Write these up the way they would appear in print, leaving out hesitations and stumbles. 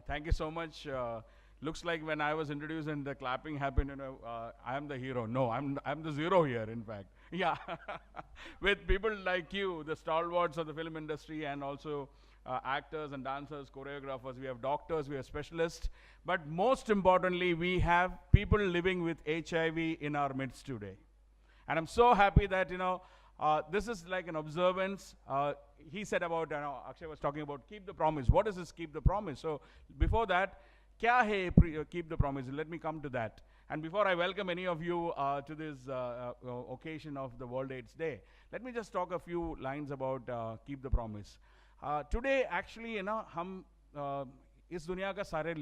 Thank you so much. Looks like when I was introduced and the clapping happened, I am the hero. No, I'm the zero here, in fact. Yeah. With people like you, the stalwarts of the film industry, and also actors and dancers, choreographers, we have doctors, we have specialists. But most importantly, we have people living with HIV in our midst today. And I'm so happy that, this is like an observance. He said about, Akshay was talking about keep the promise. What is this keep the promise? So before that, kya hai keep the promise? Let me come to that. And before I welcome any of you to this occasion of the World AIDS Day, let me just talk a few lines about keep the promise. Today, actually, हम इस दुनिया का सारे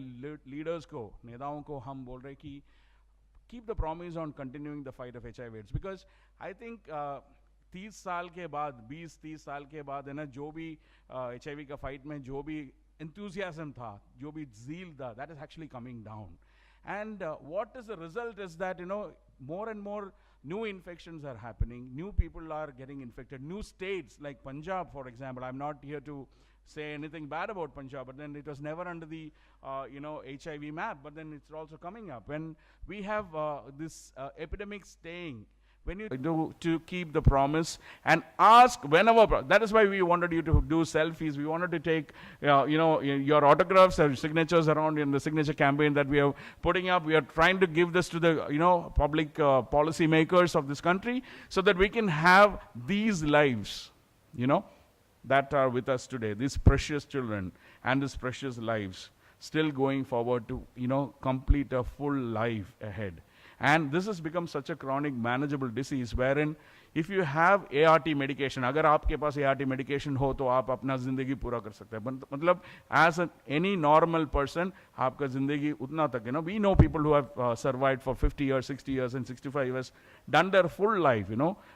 leaders को, नेताओं को हम बोल रहे कि keep the promise on continuing the fight of HIV/AIDS, because I think 30 साल के बाद 20-30 साल के बाद है ना, जो भी HIV का fight में जो भी enthusiasm था, जो भी zeal था, that is actually coming down. And what is the result is that, more and more new infections are happening, new people are getting infected, new states like Punjab, for example. I'm not here to say anything bad about Punjab, but then it was never under the, HIV map, but then it's also coming up. When we have this epidemic staying, when you do to keep the promise and ask whenever, that is why we wanted you to do selfies. We wanted to take, your autographs or signatures around in the signature campaign that we are putting up. We are trying to give this to the, public policy makers of this country so that we can have these lives, that are with us today, these precious children and these precious lives still going forward to, complete a full life ahead. And this has become such a chronic manageable disease wherein if you have ART medication, अगर आपके पास ART medication हो तो आप अपना ज़िंदगी पूरा कर सकते हैं. मतलब as any normal person, आपका ज़िंदगी उतना तक, we know people who have survived for 50 years, 60 years and 65 years, done their full life,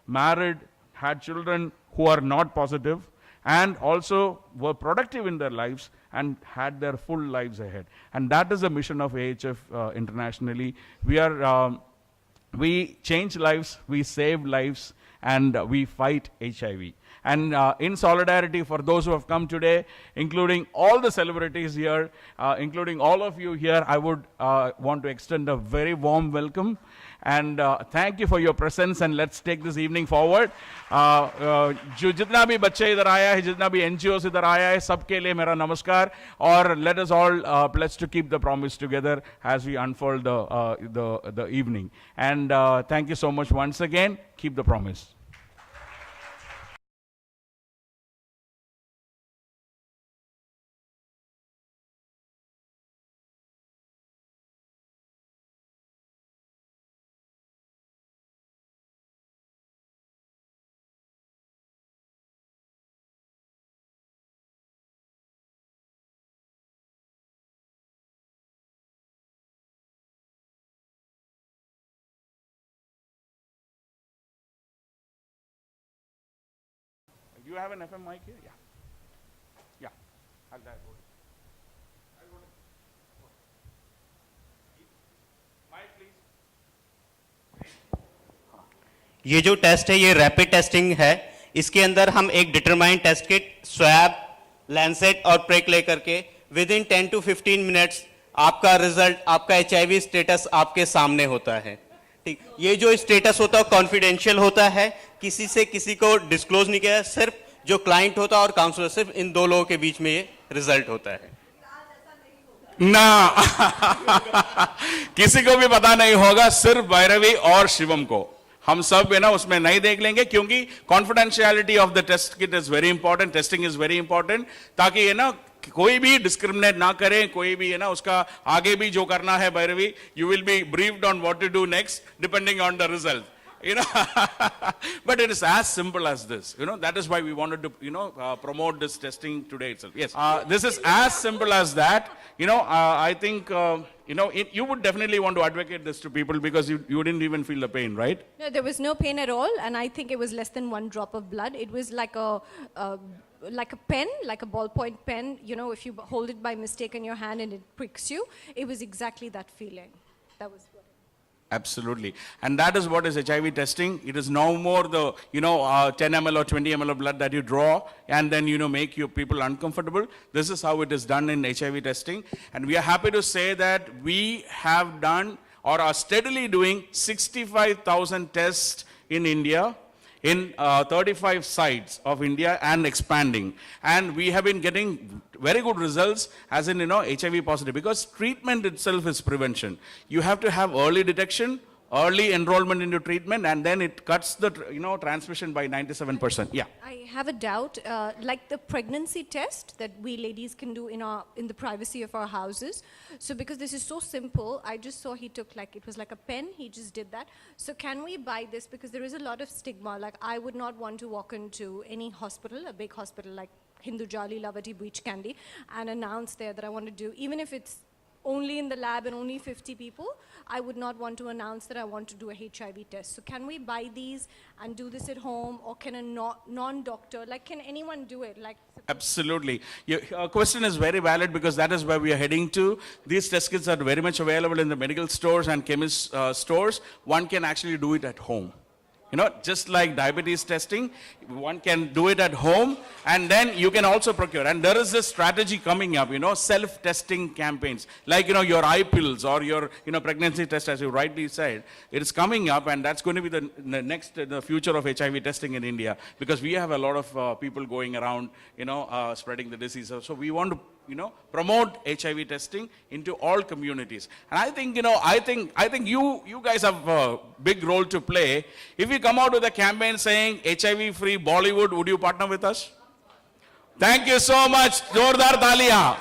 married, had children who are not positive, and also were productive in their lives and had their full lives ahead. And that is the mission of AHF internationally. We change lives, we save lives, and we fight HIV. And in solidarity for those who have come today, including all the celebrities here, including all of you here, I would want to extend a very warm welcome. And thank you for your presence, and let's take this evening forward. जो जितना भी बच्चे इधर आया है, जितना भी NGOs इधर आया है, सबके लिए मेरा नमस्कार. और let us all pledge to keep the promise together as we unfold the evening. And thank you so much once again. Keep the promise. Do you have an FM mic here? Yeah. Yeah. I'll go. Mic, please. ये जो test है ये rapid testing है. इसके अंदर हम एक determine test kit, swab, lancet और प्रेक लेकर के विद इन 10 to 15 मिनट्स आपका रिजल्ट, आपका HIV स्टेटस आपके सामने होता है. ठीक, ये जो स्टेटस होता है कॉन्फिडेंशियल होता है, किसी से किसी को डिस्क्लोज नहीं किया, सिर्फ जो क्लाइंट होता है और काउंसलर, सिर्फ इन दो लोगों के बीच में ये रिजल्ट होता है. ना किसी को भी पता नहीं होगा, सिर्फ भैरवी और शिवम को. हम सब उसमें नहीं देख लेंगे क्योंकि confidentiality of the test kit is very important, testing is very important, ताकि कोई भी डिस्क्रिमिनेट ना करे, कोई भी उसका आगे भी जो करना है Bhairavi, you will be briefed on what to do next depending on the result. But it is as simple as this. That is why we wanted to, promote this testing today itself. Yes, this is as simple as that. I think, you would definitely want to advocate this to people because you didn't even feel the pain, right? No, there was no pain at all, and I think it was less than 1 drop of blood. It was like a pen, like a ballpoint pen. If you hold it by mistake in your hand and it pricks you, it was exactly that feeling. That was what. Absolutely. And that is what is HIV testing. It is no more the, 10 ml or 20 ml of blood that you draw and then, make your people uncomfortable. This is how it is done in HIV testing. And we are happy to say that we have done or are steadily doing 65,000 tests in India, in 35 sites of India and expanding. And we have been getting very good results as in, HIV positive, because treatment itself is prevention. You have to have early detection, early enrollment into treatment, and then it cuts the, transmission by 97%. Yeah. I have a doubt, like the pregnancy test that we ladies can do in the privacy of our houses. So because this is so simple, I just saw he took it was like a pen, he just did that. So can we buy this? Because there is a lot of stigma. Like I would not want to walk into any hospital, a big hospital like Hindujali, Lavati, Beach Candy, and announce there that I want to do, even if it's only in the lab and only 50 people, I would not want to announce that I want to do a HIV test. So can we buy these and do this at home, or can a non-doctor, can anyone do it? Absolutely. Your question is very valid, because that is where we are heading to. These test kits are very much available in the medical stores and chemist stores. One can actually do it at home. Just like diabetes testing, one can do it at home, and then you can also procure. And there is this strategy coming up, self-testing campaigns, like, your eye pills or your, pregnancy test, as you rightly said. It is coming up, and that's going to be the future of HIV testing in India, because we have a lot of people going around, spreading the disease. So we want to, promote HIV testing into all communities. And I think, I think you guys have a big role to play. If we come out with a campaign saying HIV-free Bollywood, would you partner with us? Thank you so much. Jordar Taliya.